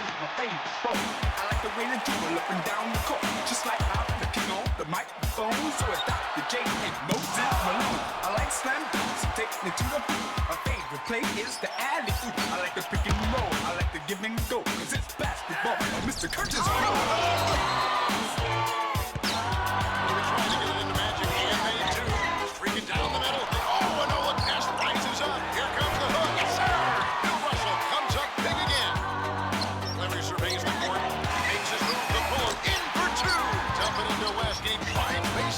is my favorite sport. I like the way they dribble up and down the court, just like I'm the king on the microphone. So it's Dr. J and Moses Malone. I like slam dunks, it takes me to the beat. My favorite play is the alley-oop. I like the pick and roll, I like the give and go, 'cause it's basketball. Mr. Curtis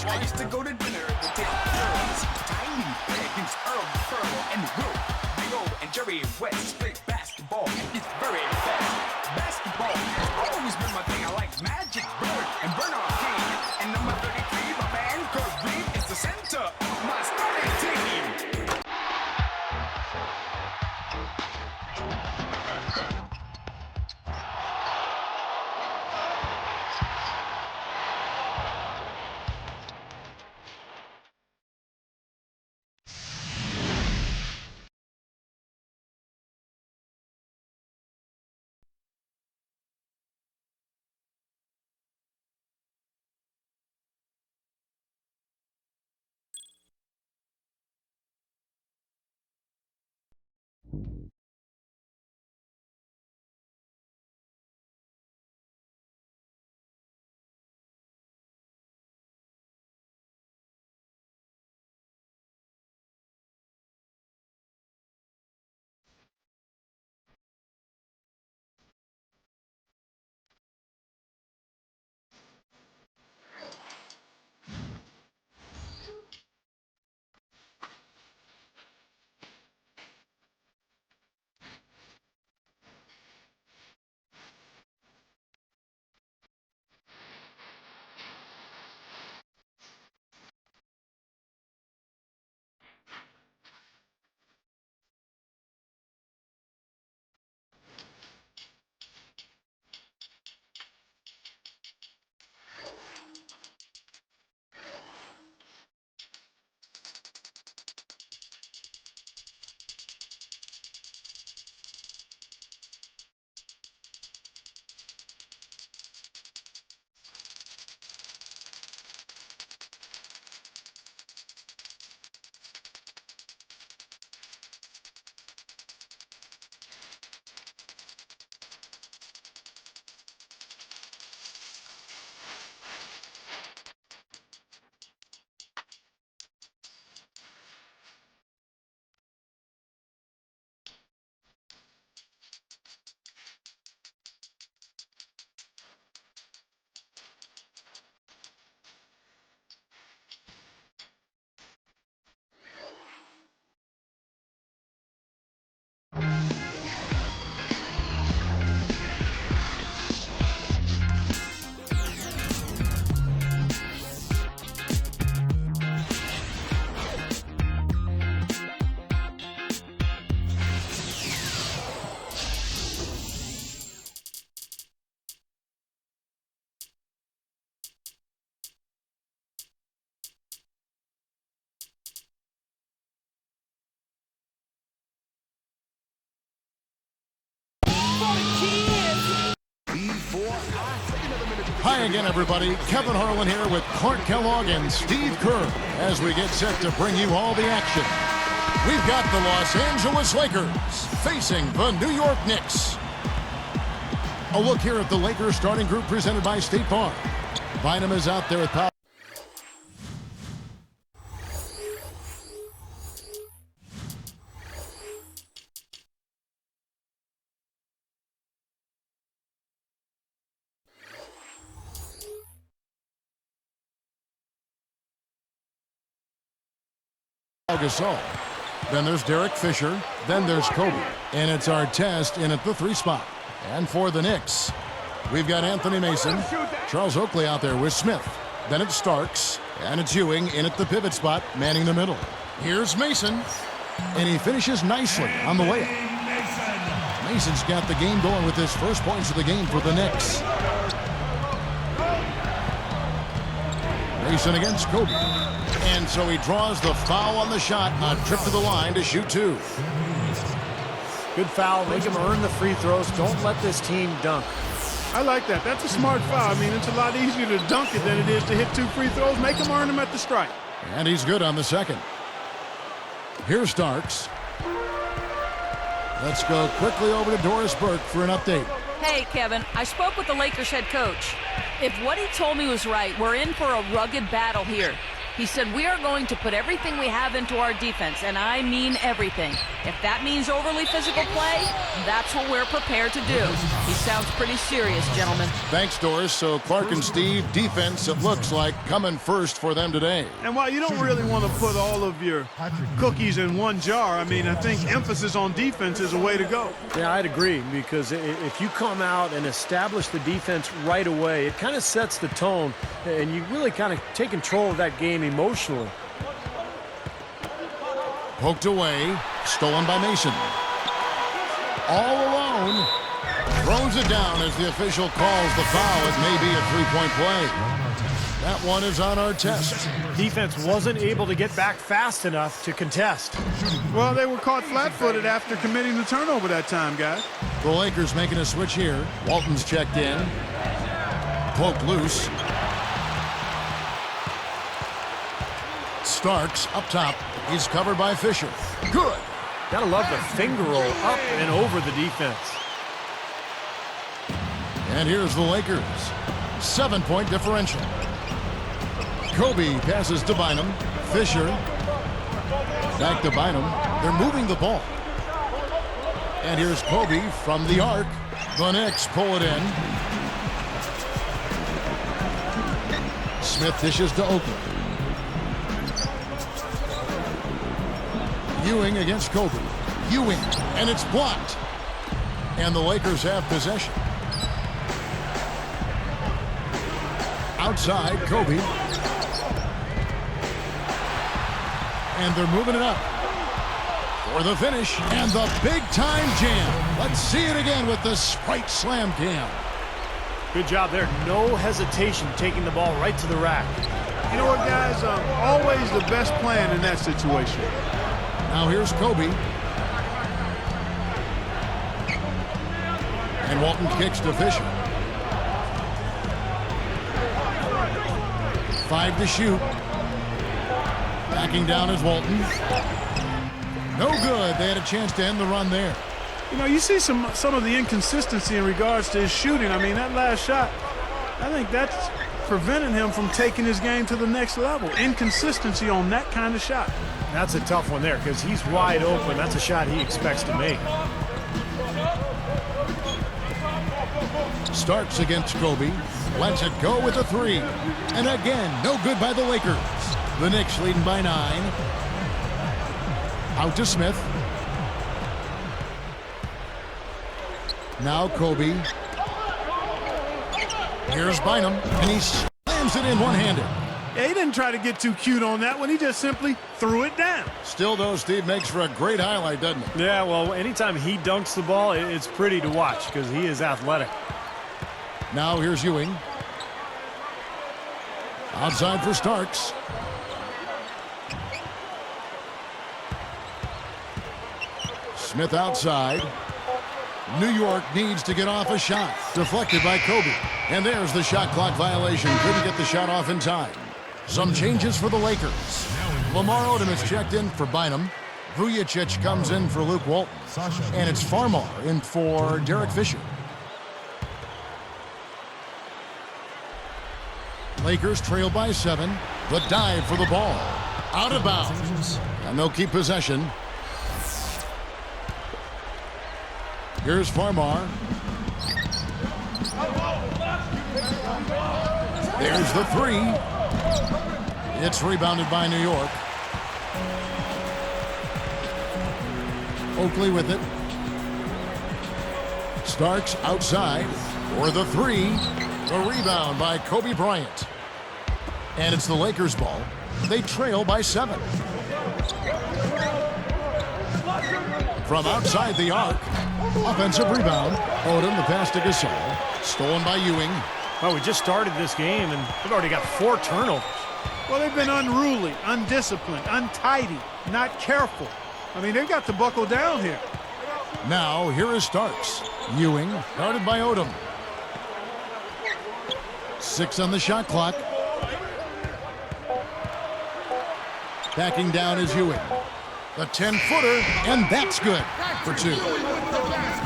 I used to go to dinner with the girls, Tiny, Higgins, Earl, Pearl, and Will. Big O and Jerry West play basketball, and it's very fast. Basketball has always been my thing. I like Magic Bird and Bernard King. And number 33, my man, Kurt Reed, is the center of my starting team. Hi again, everybody. Kevin Harlan here with Clark Kellogg and Steve Kerr as we get set to bring you all the action. We've got the Los Angeles Lakers facing the New York Knicks. A look here at the Lakers starting group presented by State Farm. Bynum is out there with power. Gasol. Then there's Derek Fisher. Then there's Kobe. And it's our test in at the 3 spot. And for the Knicks, we've got Anthony Mason. Charles Oakley out there with Smith. Then it's Starks. And it's Ewing in at the pivot spot, manning the middle. Here's Mason. And he finishes nicely on the layup. Mason's got the game going with his first points of the game for the Knicks. Mason against Kobe. And so he draws the foul on the shot, a trip to the line to shoot 2. Good foul. Make them earn the free throws. Don't let this team dunk. I like that. That's a smart foul. I mean, it's a lot easier to dunk it than it is to hit 2 free throws. Make them earn them at the strike. And he's good on the second. Here's Starks. Let's go quickly over to Doris Burke for an update. Hey, Kevin, I spoke with the Lakers head coach. If what he told me was right, we're in for a rugged battle here. He said we are going to put everything we have into our defense, and I mean everything. If that means overly physical play, that's what we're prepared to do. He sounds pretty serious, gentlemen. Thanks, Doris. So Clark and Steve, defense, it looks like, coming first for them today. And while you don't really want to put all of your cookies in one jar, I mean, I think emphasis on defense is a way to go. Yeah, I'd agree, because if you come out and establish the defense right away, it kind of sets the tone, and you really kind of take control of that game emotionally. Poked away, stolen by Mason. All alone, throws it down as the official calls the foul. It may be a three-point play. That one is on our test. Defense wasn't able to get back fast enough to contest. Well, they were caught flat-footed after committing the turnover that time, guys. The Lakers making a switch here. Walton's checked in. Poked loose. Starks up top. He's covered by Fisher. Good. Gotta love the finger roll up and over the defense. And here's the Lakers. 7-point differential. Kobe passes to Bynum. Fisher. Back to Bynum. They're moving the ball. And here's Kobe from the arc. The Knicks pull it in. Smith dishes to Oakland. Ewing against Kobe. Ewing, and it's blocked. And the Lakers have possession. Outside, Kobe. And they're moving it up for the finish and the big-time jam. Let's see it again with the Sprite Slam Cam. Good job there. No hesitation taking the ball right to the rack. You know what, guys? Always the best plan in that situation. Now here's Kobe. And Walton kicks to Fisher. 5 to shoot. Backing down is Walton. No good. They had a chance to end the run there. You know, you see some of the inconsistency in regards to his shooting. I mean, that last shot, I think that's preventing him from taking his game to the next level. Inconsistency on that kind of shot. That's a tough one there because he's wide open. That's a shot he expects to make. Starks against Kobe. Lets it go with a 3. And again, no good by the Lakers. The Knicks leading by 9. Out to Smith. Now Kobe. Here's Bynum, and he slams it in one-handed. Yeah, he didn't try to get too cute on that one. He just simply threw it down. Still, though, Steve, makes for a great highlight, doesn't it? Yeah, well, anytime he dunks the ball, it's pretty to watch because he is athletic. Now here's Ewing. Outside for Starks. Smith outside. New York needs to get off a shot. Deflected by Kobe. And there's the shot clock violation. Couldn't get the shot off in time. Some changes for the Lakers. Lamar Odom is checked in for Bynum. Vujicic comes in for Luke Walton. And it's Farmar in for Derek Fisher. Lakers trail by 7. The dive for the ball. Out of bounds. And they'll keep possession. Here's Farmar. There's the 3. It's rebounded by New York. Oakley with it. Starks outside for the 3. The rebound by Kobe Bryant. And it's the Lakers' ball. They trail by 7. From outside the arc. Offensive rebound. Odom, the pass to Gasol. Stolen by Ewing. Well, we just started this game, and we've already got 4 turnovers. Well, they've been unruly, undisciplined, untidy, not careful. I mean, they've got to buckle down here. Now, here is Starks. Ewing, guarded by Odom. 6 on the shot clock. Backing down is Ewing. The 10-footer, and that's good for 2.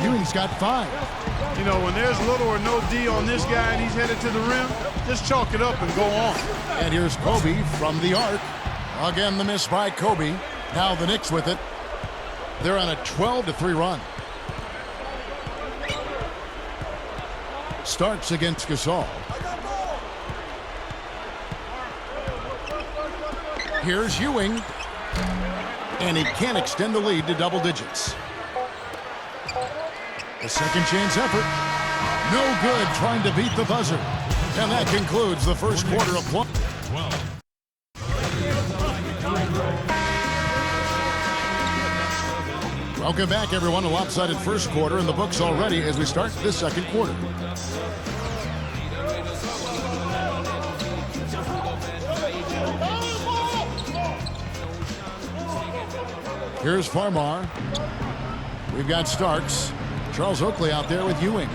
Ewing's got 5. You know, when there's little or no D on this guy and he's headed to the rim, just chalk it up and go on. And here's Kobe from the arc. Again, the miss by Kobe. Now the Knicks with it. They're on a 12-3 run. Starts against Gasol. Here's Ewing. And he can't extend the lead to double digits. A second chance effort. No good trying to beat the buzzer. And that concludes the first quarter of play. Welcome back, everyone. A lopsided first quarter in the books already as we start this second quarter. Here's Farmar. We've got Starks. Charles Oakley out there with Ewing.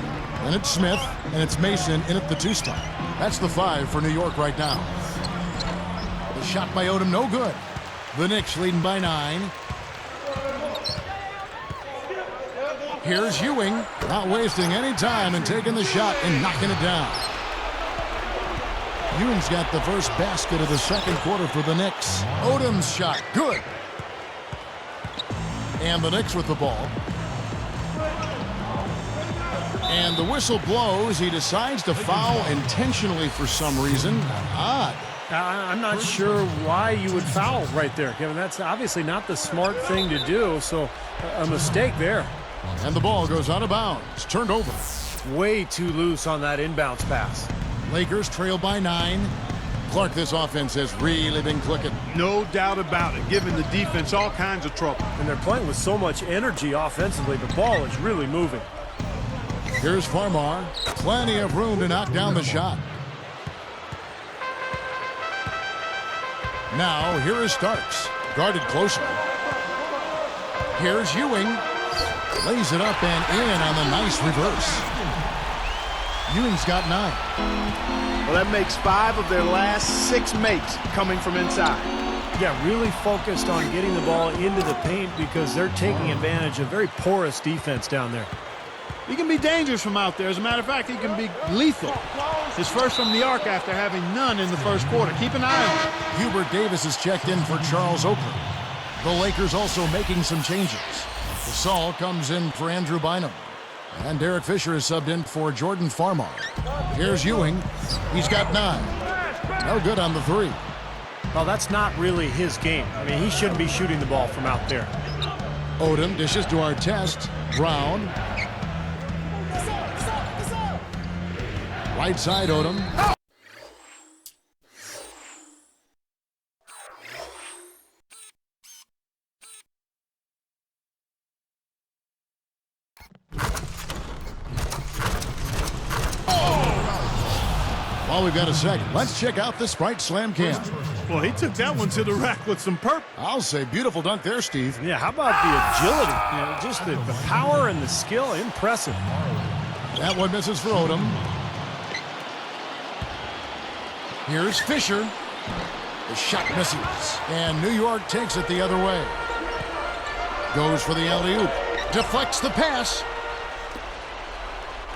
And it's Smith, and it's Mason in at the 2 spot. That's the 5 for New York right now. The shot by Odom, no good. The Knicks leading by 9. Here's Ewing, not wasting any time and taking the shot and knocking it down. Ewing's got the first basket of the second quarter for the Knicks. Odom's shot, good. And the Knicks with the ball. And the whistle blows. He decides to foul intentionally for some reason. Odd. I'm not sure why you would foul right there, Kevin. That's obviously not the smart thing to do, so a mistake there. And the ball goes out of bounds. Turned over. Way too loose on that inbounds pass. Lakers trail by 9. Clark, this offense has really been clicking. No doubt about it, giving the defense all kinds of trouble. And they're playing with so much energy offensively. The ball is really moving. Here's Farmar. Plenty of room to knock down the shot. Now, here is Starks. Guarded closely. Here's Ewing. Lays it up and in on the nice reverse. Ewing's got 9. Well, that makes 5 of their last 6 makes coming from inside. Yeah, really focused on getting the ball into the paint because they're taking advantage of very porous defense down there. He can be dangerous from out there. As a matter of fact, he can be lethal. His first from the arc after having none in the first quarter. Keep an eye on him. Hubert Davis is checked in for Charles Oakley. The Lakers also making some changes. Gasol comes in for Andrew Bynum. And Derek Fisher is subbed in for Jordan Farmar. Here's Ewing. He's got 9. No good on the 3. Well, that's not really his game. I mean, he shouldn't be shooting the ball from out there. Odom dishes to our test. Brown. Right side, Odom. Well, we've got a second. Let's check out the Sprite Slam Cam. Well, he took that one to the rack with some purpose. I'll say beautiful dunk there, Steve. Yeah, how about the agility? You know, just the power and the skill. Impressive. That one misses for Odom. Here's Fisher. The shot misses. And New York takes it the other way. Goes for the alley-oop. Deflects the pass.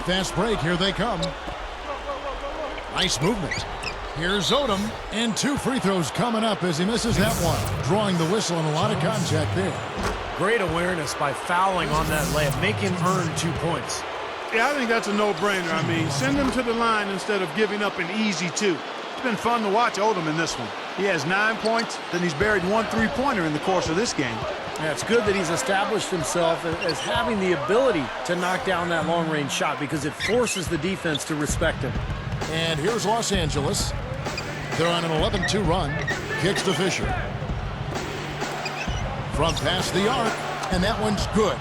Fast break. Here they come. Nice movement. Here's Odom. And 2 free throws coming up as he misses that one. Drawing the whistle and a lot of contact there. Great awareness by fouling on that layup. Make him earn 2 points. Yeah, I think that's a no-brainer. I mean, send him to the line instead of giving up an easy 2. It's been fun to watch Odom in this one. He has 9 points, then he's buried 1 3-pointer in the course of this game. Yeah, it's good that he's established himself as having the ability to knock down that long-range shot because it forces the defense to respect him. And here's Los Angeles. They're on an 11-2 run. Kicks to Fisher. Front pass the arc, and that one's good.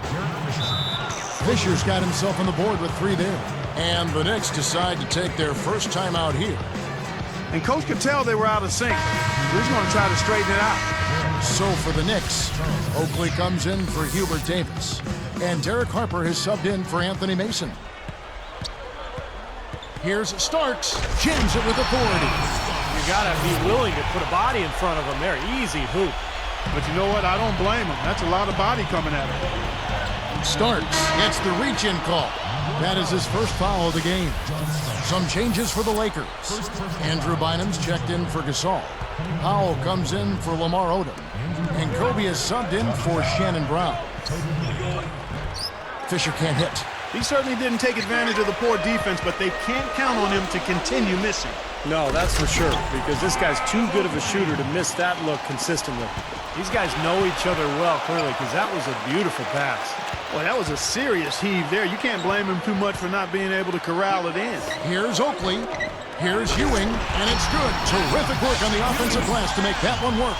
Fisher's got himself on the board with 3 there. And the Knicks decide to take their first time out here. And Coach could tell they were out of sync. He's going to try to straighten it out. So for the Knicks, Oakley comes in for Hubert Davis. And Derek Harper has subbed in for Anthony Mason. Here's Starks. Jams it with authority. You got to be willing to put a body in front of him there. Easy hoop. But you know what? I don't blame him. That's a lot of body coming at him. Starks gets the reach-in call. That is his first foul of the game. Some changes for the Lakers. Andrew Bynum's checked in for Gasol. Powell comes in for Lamar Odom. And Kobe is subbed in for Shannon Brown. Fisher can't hit. He certainly didn't take advantage of the poor defense, but they can't count on him to continue missing. No, that's for sure, because this guy's too good of a shooter to miss that look consistently. These guys know each other well, clearly, because that was a beautiful pass. Boy, that was a serious heave there. You can't blame him too much for not being able to corral it in. Here's Oakley. Here's Ewing, and it's good. Terrific work on the offensive glass to make that one work.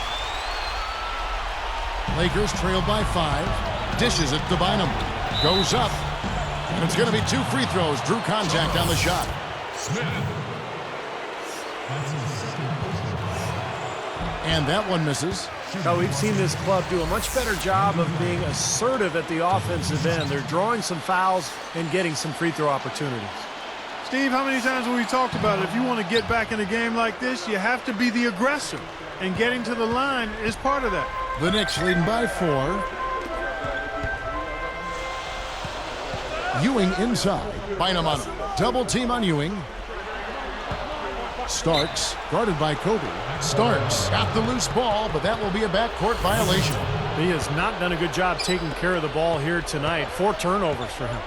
Lakers trail by 5. Dishes it to Bynum. Goes up. And it's going to be 2 free throws. Drew contact on the shot. And that one misses. Now, we've seen this club do a much better job of being assertive at the offensive end. They're drawing some fouls and getting some free throw opportunities. Steve, how many times have we talked about it? If you want to get back in a game like this, you have to be the aggressor. And getting to the line is part of that. The Knicks leading by 4. Ewing inside. Bynum on him. Double team on Ewing. Starks guarded by Kobe. Starks got the loose ball, but that will be a backcourt violation. He has not done a good job taking care of the ball here tonight. 4 turnovers for him.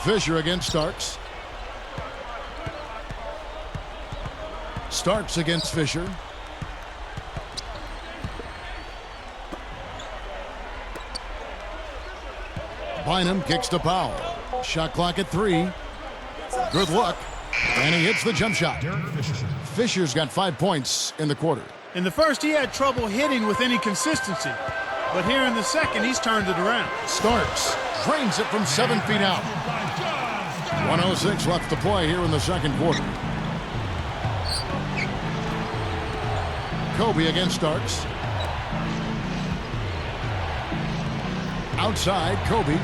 Fisher against Starks. Starks against Fisher. Bynum kicks to Powell. Shot clock at 3. Good luck. And he hits the jump shot. Fisher's got 5 points in the quarter. In the first, he had trouble hitting with any consistency. But here in the second, he's turned it around. Starks drains it from 7 feet out. 1:06 left to play here in the second quarter. Kobe against Starks. Outside, Kobe.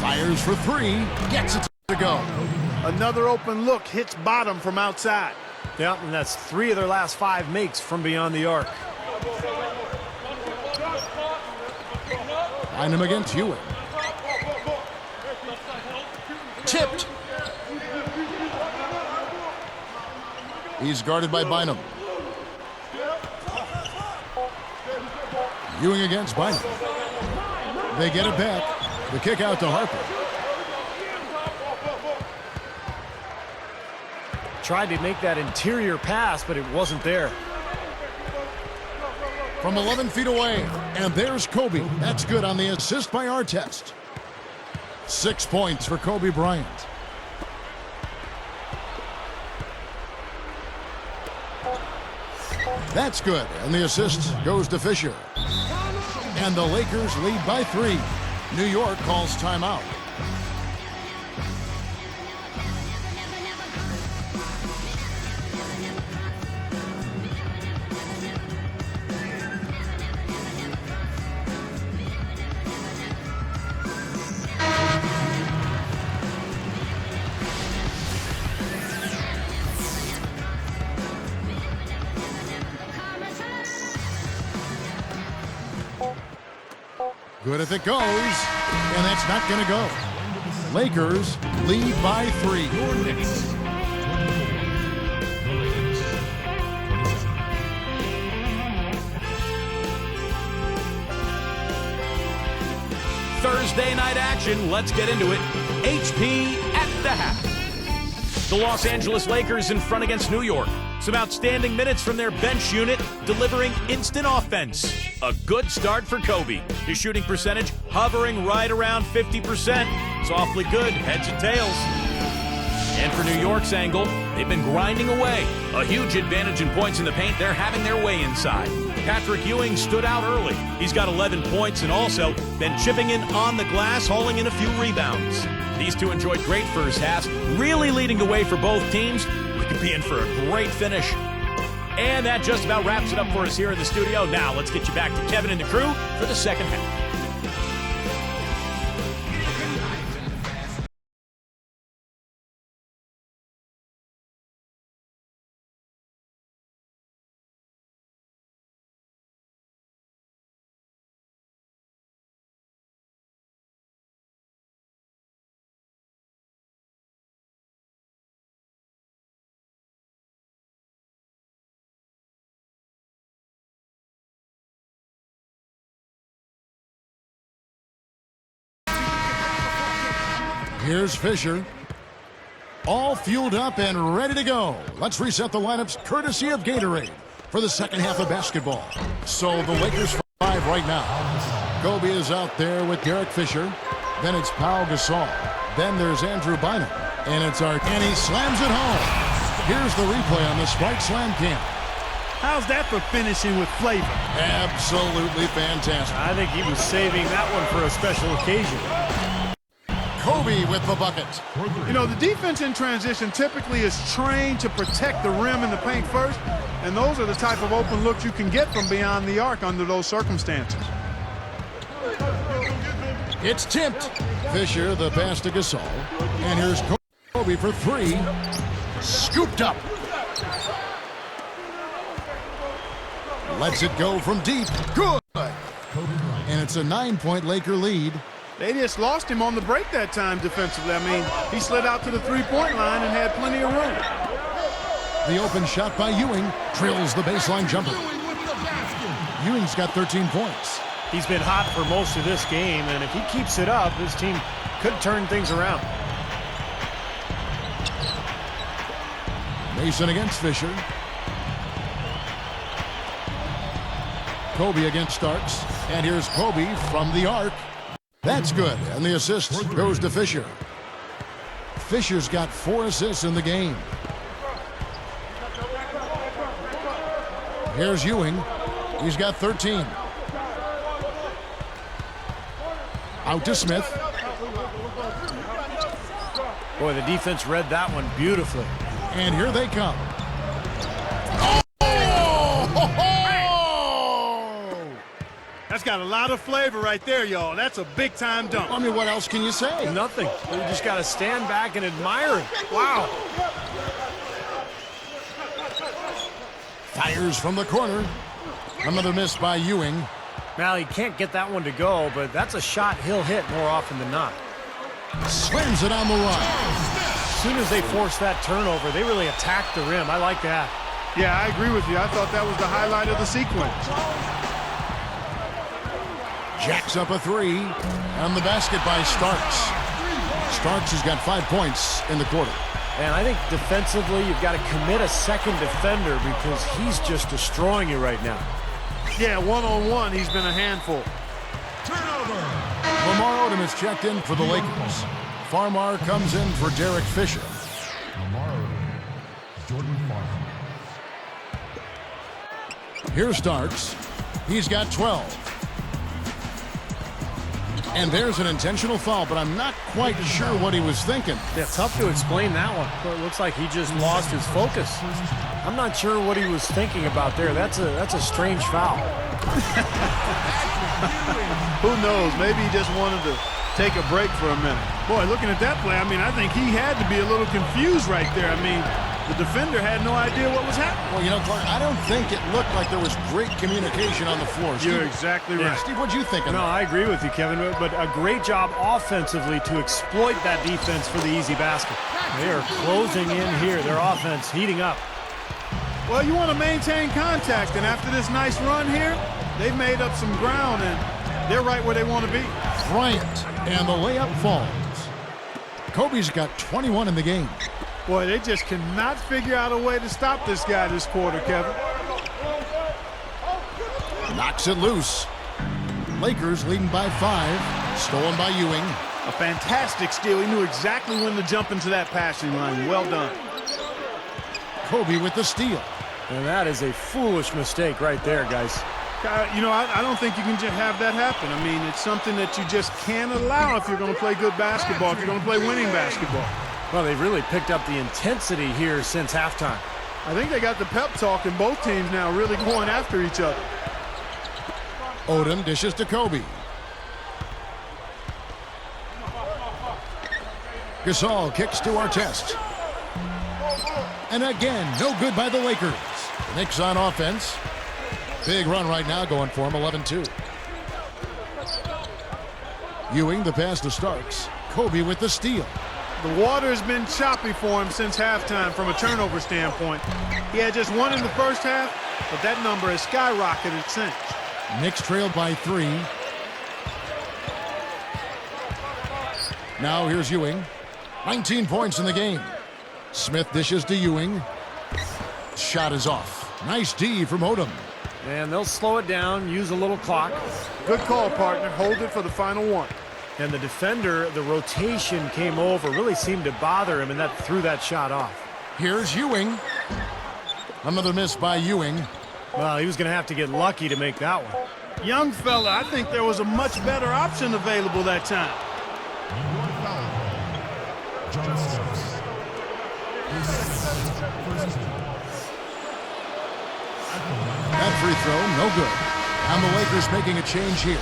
Fires for 3. Gets it to go. Another open look, hits bottom from outside. Yeah, and that's 3 of their last 5 makes from beyond the arc. Bynum against Ewing. Tipped. He's guarded by Bynum. Ewing against Bynum. They get it back. The kick out to Harper. Tried to make that interior pass, but it wasn't there. From 11 feet away, and there's Kobe. That's good on the assist by Artest. 6 points for Kobe Bryant. That's good, and the assist goes to Fisher. And the Lakers lead by 3. New York calls timeout. Good if it goes, and that's not going to go. Lakers lead by 3. Your Knicks. Thursday night action. Let's get into it. HP at the half. The Los Angeles Lakers in front against New York. Some outstanding minutes from their bench unit, delivering instant offense. A good start for Kobe. His shooting percentage hovering right around 50%. It's awfully good, heads and tails. And for New York's angle, they've been grinding away. A huge advantage in points in the paint. They're having their way inside. Patrick Ewing stood out early. He's got 11 points and also been chipping in on the glass, hauling in a few rebounds. These two enjoyed great first halves, really leading the way for both teams. We could be in for a great finish. And that just about wraps it up for us here in the studio. Now let's get you back to Kevin and the crew for the second half. Here's Fisher. All fueled up and ready to go. Let's reset the lineups courtesy of Gatorade for the second half of basketball. So the Lakers 5 right now. Kobe is out there with Derek Fisher. Then it's Pau Gasol. Then there's Andrew Bynum. And it's and he slams it home. Here's the replay on the Sprite Slam Cam. How's that for finishing with flavor? Absolutely fantastic. I think he was saving that one for a special occasion. Kobe with the bucket. You know, the defense in transition typically is trained to protect the rim and the paint first, and those are the type of open looks you can get from beyond the arc under those circumstances. It's tipped. Fisher, the pass to Gasol. And here's Kobe for three. Scooped up. Lets it go from deep. Good. And it's a 9-point Laker lead. They just lost him on the break that time defensively. I mean, he slid out to the three-point line and had plenty of room. The open shot by Ewing drills the baseline jumper. Ewing's got 13 points. He's been hot for most of this game, and if he keeps it up, his team could turn things around. Mason against Fisher. Kobe against Starks. And here's Kobe from the arc. That's good, and the assist goes to Fisher. Fisher's got 4 assists in the game. Here's Ewing. He's got 13. Out to Smith. Boy, the defense read that one beautifully. And here they come. That's got a lot of flavor right there, y'all. That's a big-time dunk. I mean, what else can you say? Nothing. You just got to stand back and admire it. Wow. Fires from the corner. Another miss by Ewing. Now, he can't get that one to go, but that's a shot he'll hit more often than not. Slams it on the run. As soon as they force that turnover, they really attack the rim. I like that. Yeah, I agree with you. I thought that was the highlight of the sequence. Jacks up a three, and the basket by Starks. Starks has got 5 points in the quarter. And I think defensively, you've got to commit a second defender because he's just destroying you right now. Yeah, one-on-one, he's been a handful. Turnover. Lamar Odom is checked in for the Lakers. Farmar comes in for Derek Fisher. Lamar Odom, Jordan Farmar. Here's Starks. He's got 12. And there's an intentional foul, but I'm not quite sure what he was thinking. Yeah, tough to explain that one. It looks like he just lost his focus. I'm not sure what he was thinking about there. That's a strange foul. Who knows? Maybe he just wanted to take a break for a minute. Boy, looking at that play, I mean, I think he had to be a little confused right there. I mean, the defender had no idea what was happening. Well, you know, Clark, I don't think it looked like there was great communication on the floor. You're exactly right. Steve, what'd you think of that? No, I agree with you, Kevin, but a great job offensively to exploit that defense for the easy basket. They are closing in here. Their offense heating up. Well, you want to maintain contact, and after this nice run here, they've made up some ground, and they're right where they want to be. Bryant, and the layup falls. Kobe's got 21 in the game. Boy, they just cannot figure out a way to stop this guy this quarter, Kevin. Knocks it loose. Lakers leading by 5. Stolen by Ewing. A fantastic steal. He knew exactly when to jump into that passing line. Well done. Kobe with the steal. And that is a foolish mistake right there, guys. You know, I don't think you can just have that happen. I mean, it's something that you just can't allow if you're going to play good basketball, if you're going to play winning basketball. Well, they've really picked up the intensity here since halftime. I think they got the pep talk in both teams now, really going after each other. Odom dishes to Kobe. Gasol kicks to Artest. And again, no good by the Lakers. Knicks on offense. Big run right now going for him, 11-2. Ewing the pass to Starks. Kobe with the steal. The water's been choppy for him since halftime from a turnover standpoint. He had just one in the first half, but that number has skyrocketed since. Knicks trailed by 3. Now here's Ewing. 19 points in the game. Smith dishes to Ewing. Shot is off. Nice D from Odom. And they'll slow it down, use a little clock. Good call, partner. Hold it for the final one. And the defender, the rotation came over, really seemed to bother him, and that threw that shot off. Here's Ewing. Another miss by Ewing. Well, he was going to have to get lucky to make that one. Young fella, I think there was a much better option available that time. John Starks. That free throw, no good. And the Lakers making a change here.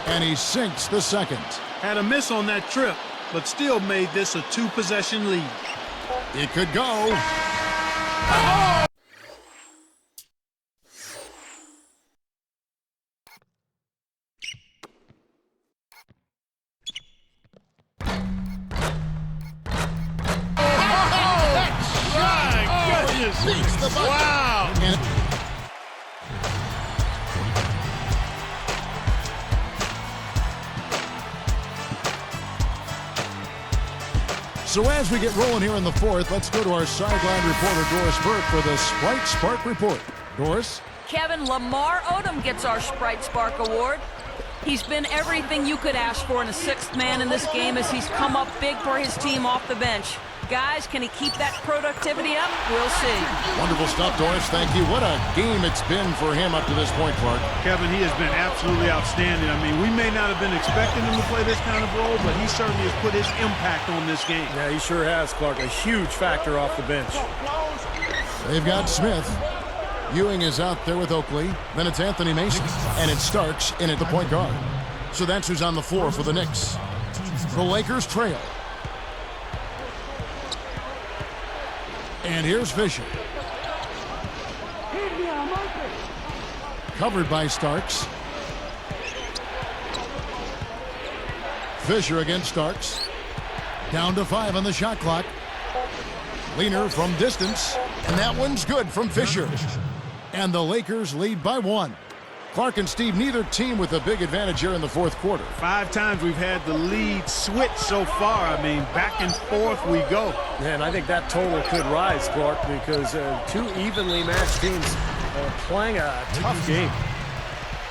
And he sinks the second. Had a miss on that trip, but still made this a 2-possession lead. It could go. Wow! So as we get rolling here in the fourth, let's go to our sideline reporter, Doris Burke, for the Sprite Spark Report. Doris? Kevin, Lamar Odom gets our Sprite Spark Award. He's been everything you could ask for in a sixth man in this game as he's come up big for his team off the bench. Guys, can he keep that productivity up? We'll see. Wonderful stuff, Doris. Thank you. What a game it's been for him up to this point, Clark. Kevin, he has been absolutely outstanding. I mean, we may not have been expecting him to play this kind of role, but he certainly has put his impact on this game. Yeah, he sure has, Clark. A huge factor off the bench. They've got Smith. Ewing is out there with Oakley. Then it's Anthony Mason. And it's Starks in at the point guard. So that's who's on the floor for the Knicks. The Lakers trail. And here's Fisher. Covered by Starks. Fisher against Starks. Down to 5 on the shot clock. Leaner from distance. And that one's good from Fisher. And the Lakers lead by 1. Clark and Steve, neither team with a big advantage here in the fourth quarter. 5 times we've had the lead switch so far. I mean, back and forth we go. And I think that total could rise, Clark, because two evenly matched teams playing a tough game.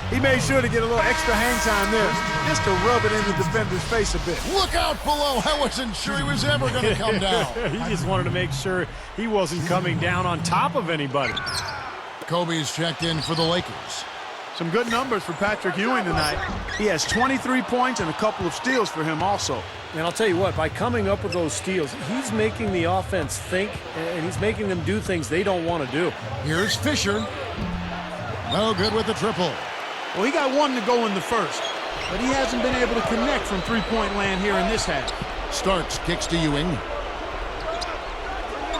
He made sure to get a little extra hang time there, just to rub it in the defender's face a bit. Look out below. I wasn't sure he was ever going to come down. He just wanted to make sure he wasn't coming down on top of anybody. Kobe's checked in for the Lakers. Some good numbers for Patrick Ewing tonight. He has 23 points and a couple of steals for him also. And I'll tell you what, by coming up with those steals, he's making the offense think, and he's making them do things they don't want to do. Here's Fisher. No good with the triple. Well, he got one to go in the first, but he hasn't been able to connect from three-point land here in this half. Starks kicks to Ewing.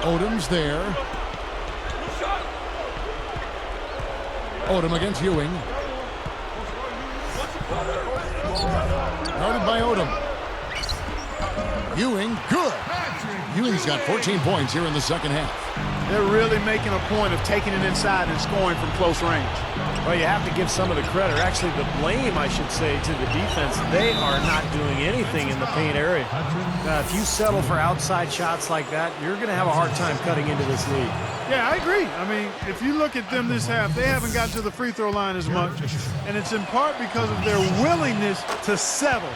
Odom's there. Odom against Ewing. Guarded by Odom. Ewing, good. Ewing's got 14 points here in the second half. They're really making a point of taking it inside and scoring from close range. Well, you have to give some of the credit, or actually the blame, I should say, to the defense. They are not doing anything in the paint area. If you settle for outside shots like that, you're going to have a hard time cutting into this lead. Yeah, I agree. I mean, if you look at them this half, they haven't gotten to the free throw line as much, and it's in part because of their willingness to settle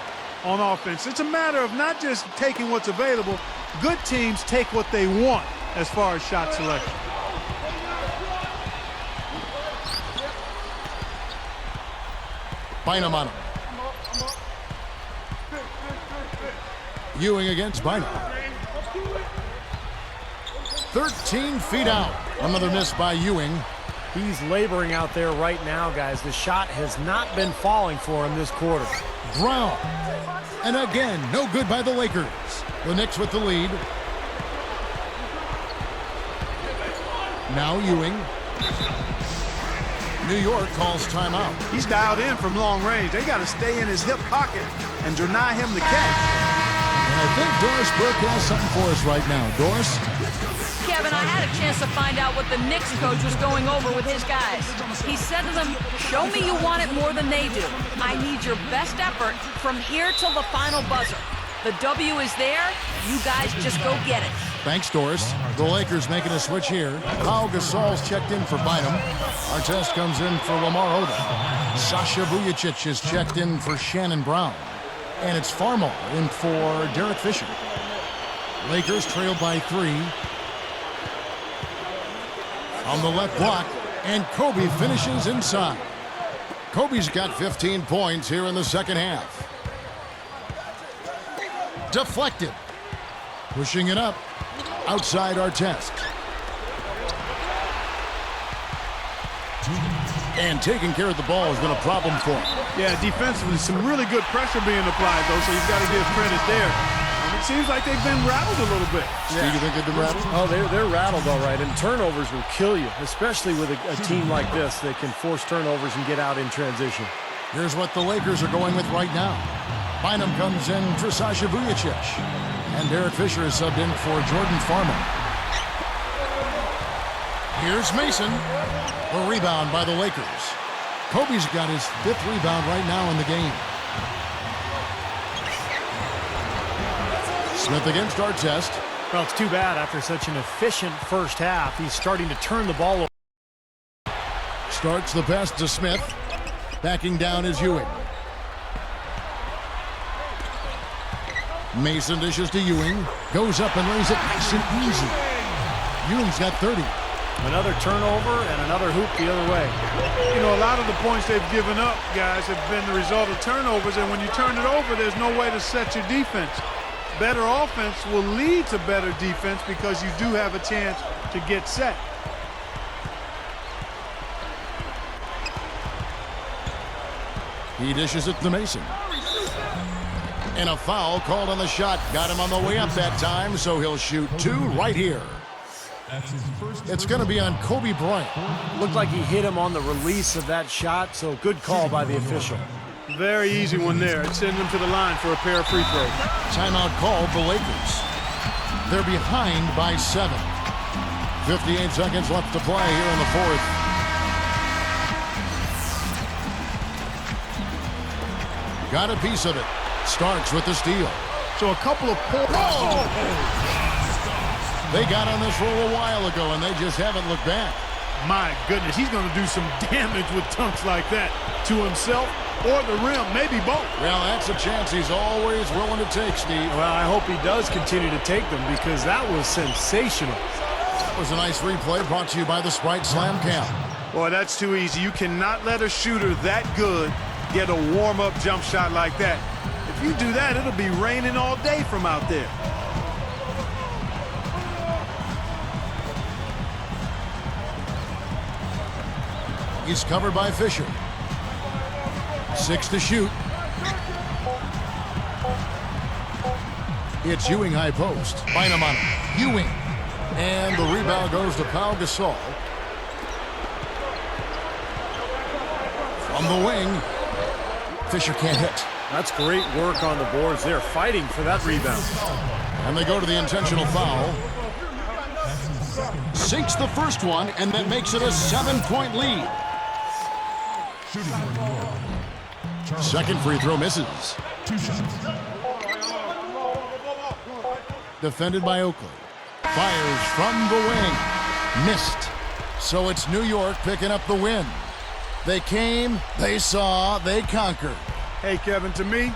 on offense. It's a matter of not just taking what's available. Good teams take what they want as far as shot selection. Bynum on him. Ewing against Bynum. 13 feet out. Another miss by Ewing. He's laboring out there right now, guys. The shot has not been falling for him this quarter. Brown. And again, no good by the Lakers. The Knicks with the lead. Now Ewing. New York calls timeout. He's dialed in from long range. They got to stay in his hip pocket and deny him the catch. And I think Doris Burke has something for us right now. Doris? Kevin, I had a chance to find out what the Knicks coach was going over with his guys. He said to them, show me you want it more than they do. I need your best effort from here till the final buzzer. The W is there. You guys just go get it. Thanks, Doris. The Lakers making a switch here. Pau Gasol's checked in for Bynum. Artest comes in for Lamar Odom. Sasha Vujacic is checked in for Shannon Brown. And it's Farmall in for Derek Fisher. Lakers trailed by 3. On the left block, and Kobe finishes inside. Kobe's got 15 points here in the second half. Deflected. Pushing it up. Outside Artest. And taking care of the ball has been a problem for him. Yeah, defensively, some really good pressure being applied, though, so you've got to give credit there. And it seems like they've been rattled a little bit. Steve, you think they've been rattled? Oh, they're rattled all right, and turnovers will kill you, especially with a team like this that can force turnovers and get out in transition. Here's what the Lakers are going with right now. Bynum comes in for Sasha Vujacic. And Derek Fisher is subbed in for Jordan Farmer. Here's Mason. A rebound by the Lakers. Kobe's got his 5th rebound right now in the game. Smith against Artest. Well, it's too bad after such an efficient first half. He's starting to turn the ball over. Starts the pass to Smith. Backing down is Ewing. Mason dishes to Ewing. Goes up and lays it nice and easy. Ewing's got 30. Another turnover and another hoop the other way. You know, a lot of the points they've given up, guys, have been the result of turnovers, and when you turn it over, there's no way to set your defense. Better offense will lead to better defense because you do have a chance to get set. He dishes it to Mason. And a foul called on the shot. Got him on the way up that time, so he'll shoot 2 right here. It's going to be on Kobe Bryant. Looked like he hit him on the release of that shot, so good call by the official. Very easy one there. It sends them to the line for a pair of free throws. Timeout called the Lakers. They're behind by 7. 58 seconds left to play here in the 4th. Got a piece of it. Starks with the steal. So a couple of points. They got on this roll a while ago, and they just haven't looked back. My goodness, he's going to do some damage with dunks like that to himself or the rim, maybe both. Well, that's a chance he's always willing to take, Steve. Well, I hope he does continue to take them because that was sensational. That was a nice replay brought to you by the Sprite Slam Cam. Boy, that's too easy. You cannot let a shooter that good get a warm-up jump shot like that. If you do that, it'll be raining all day from out there. He's covered by Fisher. 6 to shoot. It's Ewing high post. Bynum on him. Ewing. And the rebound goes to Pau Gasol. From the wing. Fisher can't hit. That's great work on the boards. They're fighting for that rebound. And they go to the intentional foul. Sinks the first one, and that makes it a 7-point lead. Second free throw misses. 2 shots. Defended by Oakley. Fires from the wing. Missed. So it's New York picking up the win. They came, they saw, they conquered. Hey, Kevin, to me,